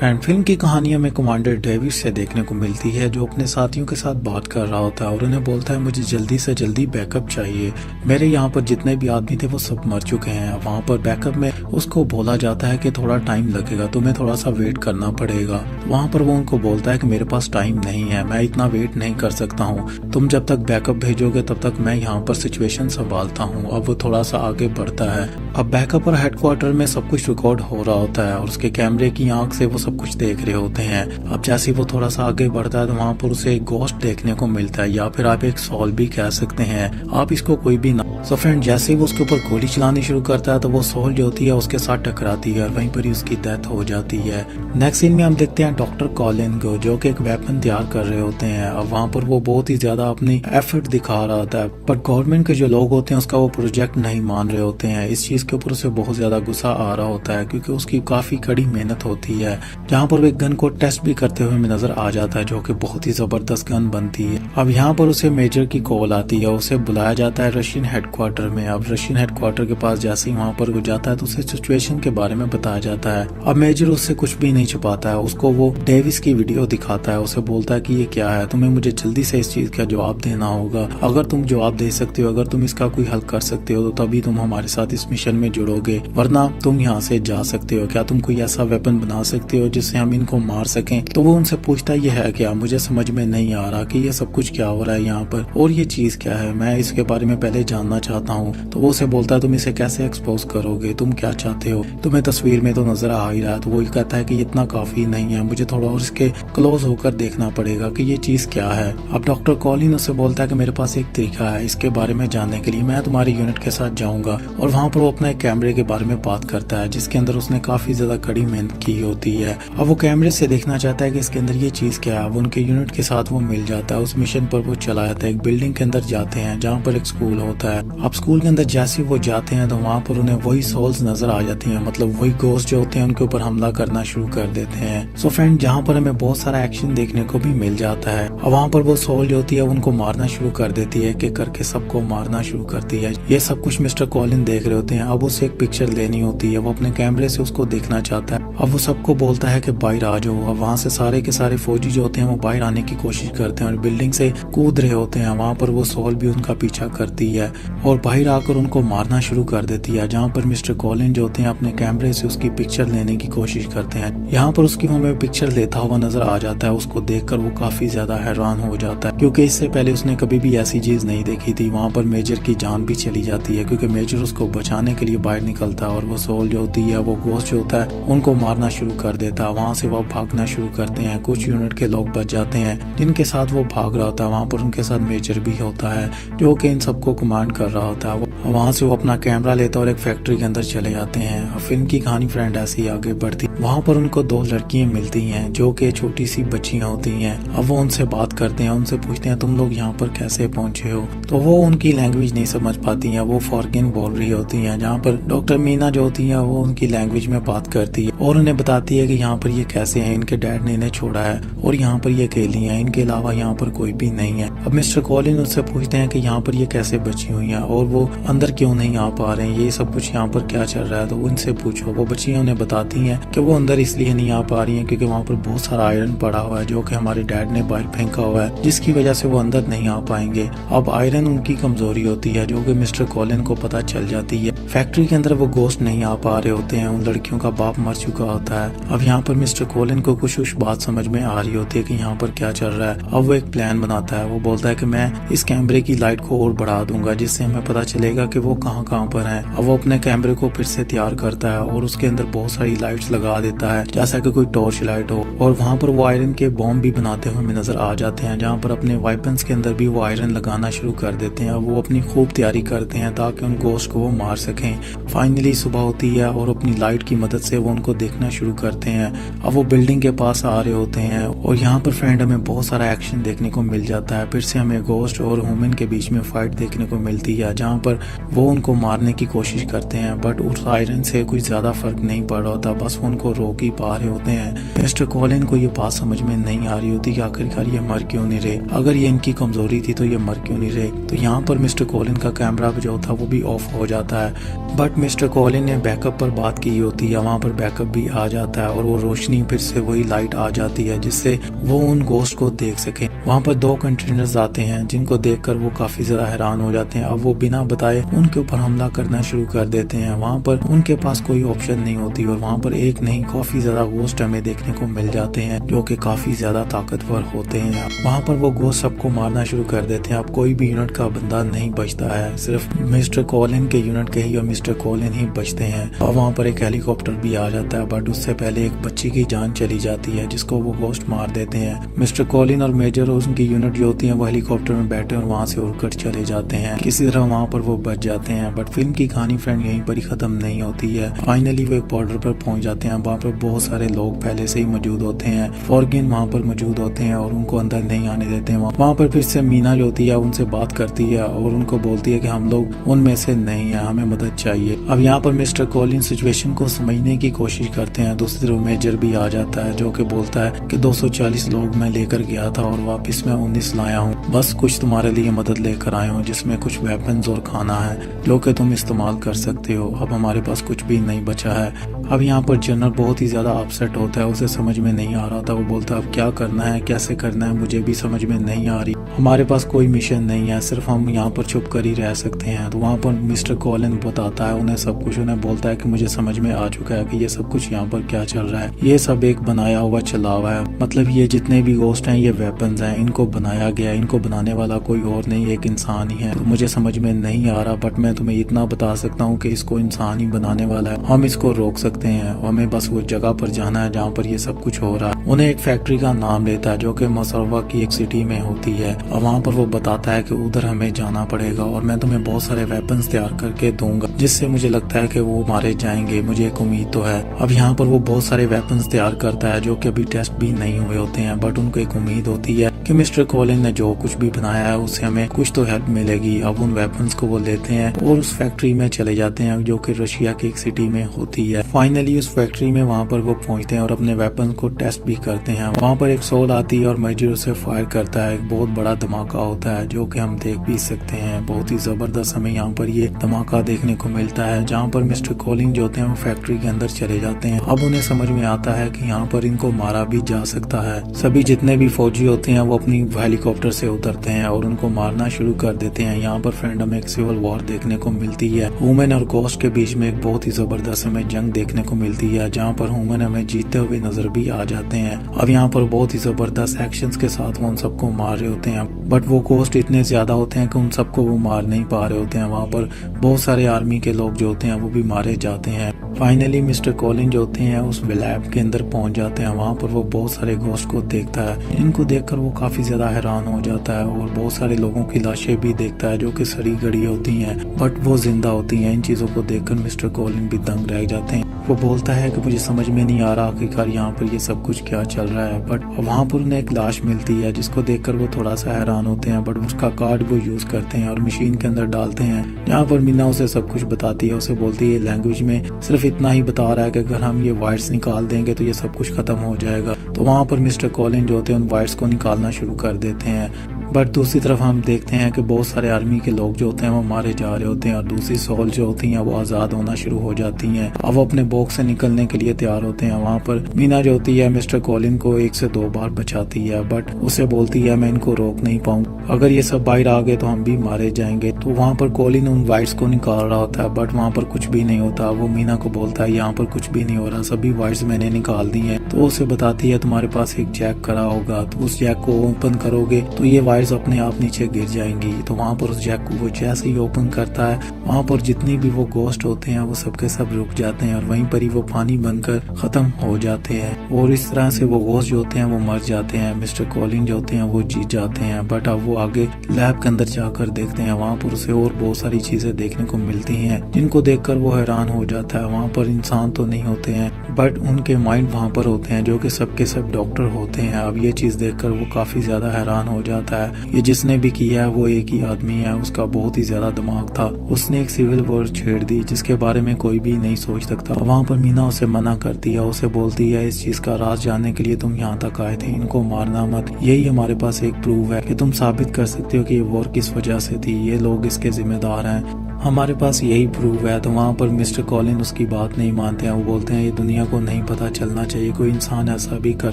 Friend film की कहानी हमें कमांडर डेविस से देखने को मिलती है, जो अपने साथियों के साथ बात कर रहा होता है और उन्हें बोलता है मुझे जल्दी से जल्दी बैकअप चाहिए। मेरे यहाँ पर जितने भी आदमी थे वो सब मर चुके हैं। वहाँ पर बैकअप में उसको बोला जाता है कि थोड़ा टाइम लगेगा, तुम्हें थोड़ा सा वेट करना पड़ेगा। वहाँ पर वो उनको बोलता है कि मेरे पास टाइम नहीं है, मैं इतना वेट नहीं कर सकता हूँ, तुम जब तक बैकअप भेजोगे तब तक मैं यहाँ पर सिचुएशन संभालता हूँ। अब वो थोड़ा सा आगे बढ़ता है। अब बैकअप और हेडक्वार्टर में सब कुछ रिकॉर्ड हो रहा होता है और उसके कैमरे की आंख से वो सब कुछ देख रहे होते हैं। अब जैसे वो थोड़ा सा आगे बढ़ता है तो वहाँ पर उसे एक घोस्ट देखने को मिलता है, या फिर आप एक सॉल भी कह सकते हैं, आप इसको कोई भी ना। सो फ्रेंड जैसे ही वो उसके ऊपर गोली चलानी शुरू करता है तो वो सोल जो होती है उसके साथ टकराती है और वहीं पर ही उसकी डेथ हो जाती है। नेक्स्ट सीन में हम देखते हैं डॉक्टर कॉलिन को, जो कि एक वेपन तैयार कर रहे होते हैं। अब वहाँ पर वो बहुत ही ज्यादा अपनी एफर्ट दिखा रहा होता है, पर गवर्नमेंट के जो लोग होते हैं उसका वो प्रोजेक्ट नहीं मान रहे होते हैं। इस चीज के ऊपर उसे बहुत ज्यादा गुस्सा आ रहा होता है, क्योंकि उसकी काफी कड़ी मेहनत होती है। जहाँ पर वो एक गन को टेस्ट भी करते हुए नजर आ जाता है, जो कि बहुत ही जबरदस्त गन बनती है। अब यहाँ पर उसे मेजर की कॉल आती है, उसे बुलाया जाता है रशियन हेडक्वार्टर में। अब रशियन हेडक्वार्टर के पास जैसे ही वहाँ पर वो जाता है तो उसे सिचुएशन के बारे में बताया जाता है। अब मेजर उससे कुछ भी नहीं छुपाता है, उसको वो डेविस की वीडियो दिखाता है। उसे बोलता है कि ये क्या है, तुम्हें मुझे जल्दी से इस चीज का जवाब देना होगा। अगर तुम जवाब दे सकते हो, अगर तुम इसका कोई हल कर सकते हो तो तभी तुम हमारे साथ इस मिशन में जुड़ोगे, वरना तुम यहाँ से जा सकते हो। क्या तुम कोई ऐसा वेपन बना सकते हो जिससे हम इनको मार सकें? तो वो उनसे पूछता ये है क्या, मुझे समझ में नहीं आ रहा कि ये सब कुछ क्या हो रहा है यहाँ पर, और ये चीज क्या है, मैं इसके बारे में पहले जानना चाहता हूँ। तो वो उसे बोलता है तुम इसे कैसे एक्सपोज करोगे, तुम क्या चाहते हो, तुम्हें तस्वीर में तो नजर आ ही रहा है। तो वो कहता है कि इतना काफी नहीं है, मुझे थोड़ा और इसके क्लोज होकर देखना पड़ेगा कि ये चीज क्या है। अब डॉक्टर कॉलिन उससे बोलता है कि मेरे पास एक तरीका है इसके बारे में जानने के लिए, मैं तुम्हारी यूनिट के साथ जाऊंगा। और वहाँ पर वो अपना एक कैमरे के बारे में बात करता है, जिसके अंदर उसने काफी ज्यादा कड़ी मेहनत की होती है। अब वो कैमरे से देखना चाहता है कि इसके अंदर ये चीज क्या है। अब उनके यूनिट के साथ वो मिल जाता है, उस मिशन पर वो चला जाता है। एक बिल्डिंग के अंदर जाते हैं जहाँ पर एक स्कूल होता है। अब स्कूल के अंदर जैसे वो जाते हैं तो वहाँ पर उन्हें वही सोल्स नजर आ जाती हैं, मतलब वही घोस्ट जो होते हैं उनके ऊपर हमला करना शुरू कर देते हैं। सो फ्रेंड जहाँ पर हमें बहुत सारा एक्शन देखने को भी मिल जाता है। अब वहाँ पर वो सोल जो होती है उनको मारना शुरू कर देती है, एक एक करके सबको मारना शुरू करती है। ये सब कुछ मिस्टर कॉलिन देख रहे होते हैं। अब उसे एक पिक्चर लेनी होती है, वो अपने कैमरे से उसको देखना चाहता है। अब वो सबको बोलता है कि बाहर आ जाओ। अब वहाँ से सारे के सारे फौजी जो होते हैं वो बाहर आने की कोशिश करते हैं और बिल्डिंग से कूद रहे होते हैं। वहाँ पर वो सोल भी उनका पीछा करती है और बाहर आकर उनको मारना शुरू कर देती है। जहाँ पर मिस्टर कॉलिन जो होते हैं अपने कैमरे से उसकी पिक्चर लेने की कोशिश करते हैं। यहाँ पर उसकी हमें पिक्चर लेता हुआ नजर आ जाता है। उसको देखकर वो काफी ज्यादा हैरान हो जाता है, क्योंकि इससे पहले उसने कभी भी ऐसी चीज नहीं देखी थी। वहाँ पर मेजर की जान भी चली जाती है, क्योंकि मेजर उसको बचाने के लिए बाहर निकलता है और वो सोल जो होती है वो घोस्ट जो होता है उनको मारना शुरू कर देता है। वहाँ से वो भागना शुरू करते हैं। कुछ यूनिट के लोग बच जाते हैं जिनके साथ वो भाग रहा होता है। वहाँ पर उनके साथ मेजर भी होता है जो कि इन सबको कमांड कर रहा होता है। वहाँ से वो अपना कैमरा लेता है और एक फैक्ट्री के अंदर चले जाते हैं। फिल्म की कहानी फ्रेंड ऐसे ही आगे बढ़ती। वहाँ पर उनको दो लड़कियां मिलती हैं जो कि छोटी सी बच्चियां होती हैं। अब वो उनसे बात करते हैं, उनसे पूछते हैं तुम लोग यहाँ पर कैसे पहुँचे हो। तो वो उनकी लैंग्वेज नहीं समझ पाती हैं, वो फॉरगिन बोल रही होती हैं। जहाँ पर डॉक्टर मीना जो होती है वो उनकी लैंग्वेज में बात करती है और उन्हें बताती है कि यहाँ पर ये कैसे हैं, इनके डैड ने इन्हें छोड़ा है और यहाँ पर ये अकेली हैं, इनके अलावा यहाँ पर कोई भी नहीं है। अब मिस्टर कॉलिन उससे पूछते हैं कि यहाँ पर ये कैसे बची हुई हैं और वो अंदर क्यों नहीं आ पा रहे हैं, ये सब कुछ यहाँ पर क्या चल रहा है। तो उनसे पूछो। वो बच्चियां उन्हें बताती हैं कि वो अंदर इसलिए नहीं आ पा रही हैं क्योंकि वहाँ पर बहुत सारा आयरन पड़ा हुआ है जो कि हमारे डैड ने बाहर फेंका हुआ है, जिसकी वजह से वो अंदर नहीं आ पाएंगे। अब आयरन उनकी कमजोरी होती है जो कि मिस्टर कॉलिन को पता चल जाती है। फैक्ट्री के अंदर वो घोस्ट नहीं आ पा रहे होते हैं, उन लड़कियों का बाप मर चुका होता है। अब यहाँ पर मिस्टर कॉलिन को कुछ बात समझ में आ रही होती है कि यहाँ पर क्या चल रहा है। अब वो एक प्लान बनाता है। वो बोलता है कि मैं इस कैमरे की लाइट को और बढ़ा दूंगा, जिससे हमें पता चलेगा कि वो कहाँ कहाँ पर है। अब वो अपने कैमरे को फिर से तैयार करता है और उसके अंदर बहुत सारी लाइट्स लगा देता है, जैसा कि कोई टॉर्च लाइट हो। और वहाँ पर वो आयरन के बॉम्ब भी बनाते हुए हमें नजर आ जाते हैं, जहाँ पर अपने वेपन्स के अंदर भी वो आयरन लगाना शुरू कर देते हैं। वो अपनी खूब तैयारी करते हैं ताकि उन घोस्ट को वो मार सकें। फाइनली सुबह होती है और अपनी लाइट की मदद से वो उनको देखना शुरू करते हैं। अब वो बिल्डिंग के पास आ रहे होते हैं और यहाँ पर फ्रेंड हमें बहुत सारा एक्शन देखने को मिल जाता है। फिर से हमें घोस्ट और ह्यूमन के बीच में फाइट देखने को मिलती है, जहाँ पर वो उनको मारने की कोशिश करते हैं, बट उस आयरन से कुछ ज्यादा फर्क नहीं पड़ रहा होता, बस वो उनको रोक ही पा रहे होते हैं। मिस्टर कॉलिन को ये बात समझ में नहीं आ रही होती कि आखिरकार ये मर क्यों नहीं रहे, अगर ये इनकी कमजोरी थी तो ये मर क्यों नहीं रहे। तो यहाँ पर मिस्टर कॉलिन का कैमरा जो था वो भी ऑफ हो जाता है, बट मिस्टर कॉलिन ने बैकअप पर बात की होती है। वहाँ पर बैकअप भी आ जाता है और वो वो रोशनी फिर से वही लाइट आ जाती है जिससे वो उन गोश्त को देख सके। वहाँ पर 2 कंटेनर्स आते हैं जिनको देखकर वो काफी ज्यादा हैरान हो जाते हैं। अब वो बिना बताए उनके ऊपर हमला करना शुरू कर देते हैं। वहाँ पर उनके पास कोई ऑप्शन नहीं होती और वहाँ पर एक नहीं काफी ज्यादा गोश्त हमें देखने को मिल जाते हैं जो कि काफी ज्यादा ताकतवर होते हैं। वहाँ पर वो गोश्त सबको मारना शुरू कर देते हैं। अब कोई भी यूनिट का बंदा नहीं बचता है, सिर्फ मिस्टर कॉलिन के यूनिट के ही और मिस्टर कॉलिन ही बचते हैं। और वहाँ पर एक हेलीकॉप्टर भी आ जाता है, बट उससे पहले एक बच्ची की जान चली जाती है जिसको वो गोश्त मार देते हैं। मिस्टर कॉलिन और मेजर और उनकी यूनिट जो होती है वो हेलीकॉप्टर में बैठे और वहाँ से उड़कर चले जाते हैं। किसी तरह वहाँ पर वो बच जाते हैं। बट फिल्म की कहानी फ्रेंड यहीं पर ही खत्म नहीं होती है। फाइनली वो एक बॉर्डर पर पहुंच जाते हैं। वहाँ पर बहुत सारे लोग पहले से ही मौजूद होते हैं। फॉर्गिन वहाँ पर मौजूद होते हैं और उनको अंदर नहीं आने देते हैं। वहाँ पर फिर से मीना जो होती है उनसे बात करती है और उनको बोलती है कि हम लोग उनमें से नहीं है, हमें मदद चाहिए। अब यहाँ पर मिस्टर कॉलिन सिचुएशन को समझने की कोशिश करते हैं। दूसरी तरफ मेजर भी आ जाता है जो कि बोलता है कि 240 लोग मैं लेकर गया था और वापस मैं 19 लाया हूँ। बस कुछ तुम्हारे लिए मदद लेकर आया हूँ जिसमें कुछ वेपन्स और खाना है जो कि तुम इस्तेमाल कर सकते हो। अब हमारे पास कुछ भी नहीं बचा है। अब यहाँ पर जनरल बहुत ही ज्यादा अपसेट होता है, उसे समझ में नहीं आ रहा था। वो बोलता है अब क्या करना है, कैसे करना है, मुझे भी समझ में नहीं आ रही। हमारे पास कोई मिशन नहीं है, सिर्फ हम यहाँ पर छुप कर ही रह सकते हैं। तो वहाँ पर मिस्टर कॉलिन बताता है उन्हें सब कुछ। उन्हें बोलता है कि मुझे समझ में आ चुका है कि ये सब कुछ यहाँ पर क्या चल रहा है। ये सब एक बनाया हुआ चलावा है, मतलब ये जितने भी गोस्ट हैं ये वेपन्स हैं, इनको बनाया गया, इनको बनाने वाला कोई और नहीं, एक इंसान ही है। तो मुझे समझ में नहीं आ रहा, बट मैं तुम्हें इतना बता सकता हूँ कि इसको इंसान ही बनाने वाला है। हम इसको रोक सकते हैं। हमें बस वो जगह पर जाना है जहाँ पर ये सब कुछ हो रहा है। उन्हें एक फैक्ट्री का नाम लेता है जो कि मसरवा की एक सिटी में होती है और वहाँ पर वो बताता है कि उधर हमें जाना पड़ेगा और मैं तुम्हें बहुत सारे वेपन्स तैयार करके दूंगा जिससे मुझे लगता है कि वो मारे जाएंगे, मुझे एक उम्मीद तो है। अब यहाँ पर वो बहुत सारे वेपन्स तैयार करता है जो कि अभी टेस्ट भी नहीं हुए होते हैं, बट उनको एक उम्मीद होती है कि मिस्टर कॉलिन ने जो कुछ भी बनाया है उससे हमें कुछ तो हेल्प मिलेगी। अब उन वेपन्स को वो लेते हैं और उस फैक्ट्री में चले जाते हैं जो कि रशिया की एक सिटी में होती है। फाइनली उस फैक्ट्री में वहाँ पर वो पहुंचते हैं और अपने वेपन को टेस्ट भी करते हैं। वहाँ पर एक सोल आती है और मेजर उसे फायर करता है। एक बहुत बड़ा धमाका होता है जो कि हम देख भी सकते हैं। बहुत ही जबरदस्त हमें यहाँ पर ये धमाका देखने को मिलता है जहाँ पर मिस्टर कॉलिन जो होते हैं वो फैक्ट्री के अंदर चले जाते हैं। अब उन्हें समझ में आता है कि यहाँ पर इनको मारा भी जा सकता है। सभी जितने भी फौजी होते हैं वो अपनी हेलीकॉप्टर से उतरते हैं और उनको मारना शुरू कर देते हैं। यहाँ पर फ्रेंड हमें एक सिविल वॉर देखने को मिलती है। ह्यूमन और गोस्ट के बीच में एक बहुत ही जबरदस्त हमें जंग देखने को मिलती है जहाँ पर ह्यूमन हमें जीतते हुए नजर भी आ जाते हैं। अब यहाँ पर बहुत ही जबरदस्त एक्शंस के साथ वो उन सबको मार रहे होते हैं, बट वो गोस्ट इतने ज्यादा होते हैं कि उन सबको वो मार नहीं पा रहे होते हैं। वहाँ पर बहुत सारे आर्मी के लोग जो होते हैं वो भी मारे जाते हैं। फाइनली मिस्टर कॉलिन जो होते हैं उस लैब के अंदर पहुंच जाते हैं। वहाँ पर वो बहुत सारे गोस्ट को देखता है जिनको देखकर वो काफी ज्यादा हैरान हो जाता है और बहुत सारे लोगों की लाशें भी देखता है जो कि सड़ी गड़ी होती हैं बट वो जिंदा होती हैं। इन चीजों को देखकर मिस्टर कॉलिन भी दंग रह जाते हैं। वो बोलता है कि मुझे समझ में नहीं आ रहा आखिरकार यहाँ पर ये सब कुछ क्या चल रहा है। बट वहाँ पर उन्हें एक लाश मिलती है जिसको देखकर वो थोड़ा सा हैरान होते हैं, बट उसका कार्ड वो यूज करते हैं और मशीन के अंदर डालते हैं। जहाँ पर मीना उसे सब कुछ बताती है। उसे बोलती है लैंग्वेज में सिर्फ इतना ही बता रहा है कि अगर हम ये वायर्स निकाल देंगे तो ये सब कुछ खत्म हो जाएगा। तो वहाँ पर मिस्टर कॉलिन जो होते हैं उन वायर्स को निकालना शुरू कर देते हैं। बट दूसरी तरफ हम देखते हैं कि बहुत सारे आर्मी के लोग जो होते हैं वो मारे जा रहे होते हैं और दूसरी सोल जो होती हैं वो आजाद होना शुरू हो जाती हैं। अब वो अपने बॉक्स से निकलने के लिए तैयार होते हैं। वहाँ पर मीना जो होती है मिस्टर कॉलिन को 1 से 2 बार बचाती है, बट उसे बोलती है मैं इनको रोक नहीं पाऊँ, अगर ये सब बाहर आ गए तो हम भी मारे जाएंगे। तो वहाँ पर कॉलिन उन वाइट्स को निकाल रहा होता है, बट वहाँ पर कुछ भी नहीं होता। वो मीना को बोलता है यहाँ पर कुछ भी नहीं हो रहा, सभी वाइट्स मैंने निकाल दी है। तो उसे बताती है तुम्हारे पास एक जैक करा होगा, तो उस जैक को ओपन करोगे तो ये वायर्स अपने आप नीचे गिर जाएंगी। तो वहाँ पर उस जैक को वो जैसे ही ओपन करता है वहाँ पर जितनी भी वो गोस्ट होते हैं वो सबके सब रुक जाते हैं और वहीं पर ही वो पानी बनकर खत्म हो जाते हैं और इस तरह से वो गोस्ट जो होते हैं वो मर जाते हैं। मिस्टर कॉलिन जो होते हैं वो जीत जाते हैं। बट अब वो आगे लैब के अंदर जाकर देखते हैं, वहाँ पर उसे और बहुत सारी चीजें देखने को मिलती हैं जिनको देखकर वो हैरान हो जाता है। वहाँ पर इंसान तो नहीं होते हैं बट उनके माइंड वहाँ पर होते हैं जो कि सबके सब डॉक्टर होते हैं। अब ये चीज देखकर वो काफी ज्यादा हैरान हो जाता है। ये जिसने भी किया है वो एक ही आदमी है, उसका बहुत ही ज्यादा दिमाग था। उसने एक सिविल वॉर छेड़ दी जिसके बारे में कोई भी नहीं सोच सकता। वहाँ पर मीना उसे मना करती है, उसे बोलती है इस चीज का राज जानने के लिए तुम यहाँ तक आए थे, इनको मारना मत। यही हमारे पास एक प्रूफ है कि तुम साबित कर सकते हो कि ये वॉर किस वजह से थी, ये लोग इसके जिम्मेदार हैं। हमारे पास यही प्रूफ है। तो वहाँ पर मिस्टर कॉलिन उसकी बात नहीं मानते हैं। वो बोलते हैं ये दुनिया को नहीं पता चलना चाहिए, कोई इंसान ऐसा भी कर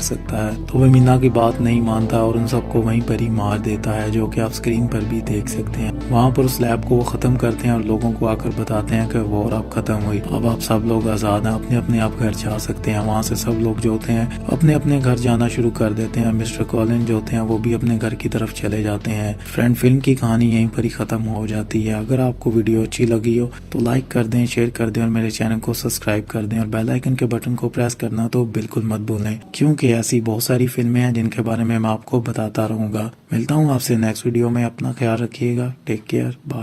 सकता है। तो वह मीना की बात नहीं मानता और उन सबको वहीं पर ही मार देता है, जो कि आप स्क्रीन पर भी देख सकते हैं। वहाँ पर उस लैब को वो खत्म करते हैं और लोगों को आकर बताते हैं कि वॉर अब खत्म हुई, अब आप सब लोग आजाद हैं, अपने अपने आप घर जा सकते हैं। वहाँ से सब लोग जो होते हैं अपने अपने घर जाना शुरू कर देते हैं। मिस्टर कॉलिन जो होते हैं वो भी अपने घर की तरफ चले जाते हैं। फ्रेंड, फिल्म की कहानी यहीं पर ही खत्म हो जाती है। अगर आपको वीडियो अच्छी लगी हो तो लाइक कर दें, शेयर कर दें और मेरे चैनल को सब्सक्राइब कर दें और बेल आइकन के बटन को प्रेस करना तो बिल्कुल मत भूलें, क्योंकि ऐसी बहुत सारी फिल्में हैं जिनके बारे में मैं आपको बताता रहूंगा। मिलता हूँ आपसे नेक्स्ट वीडियो में। अपना ख्याल रखिएगा। Take care, bye.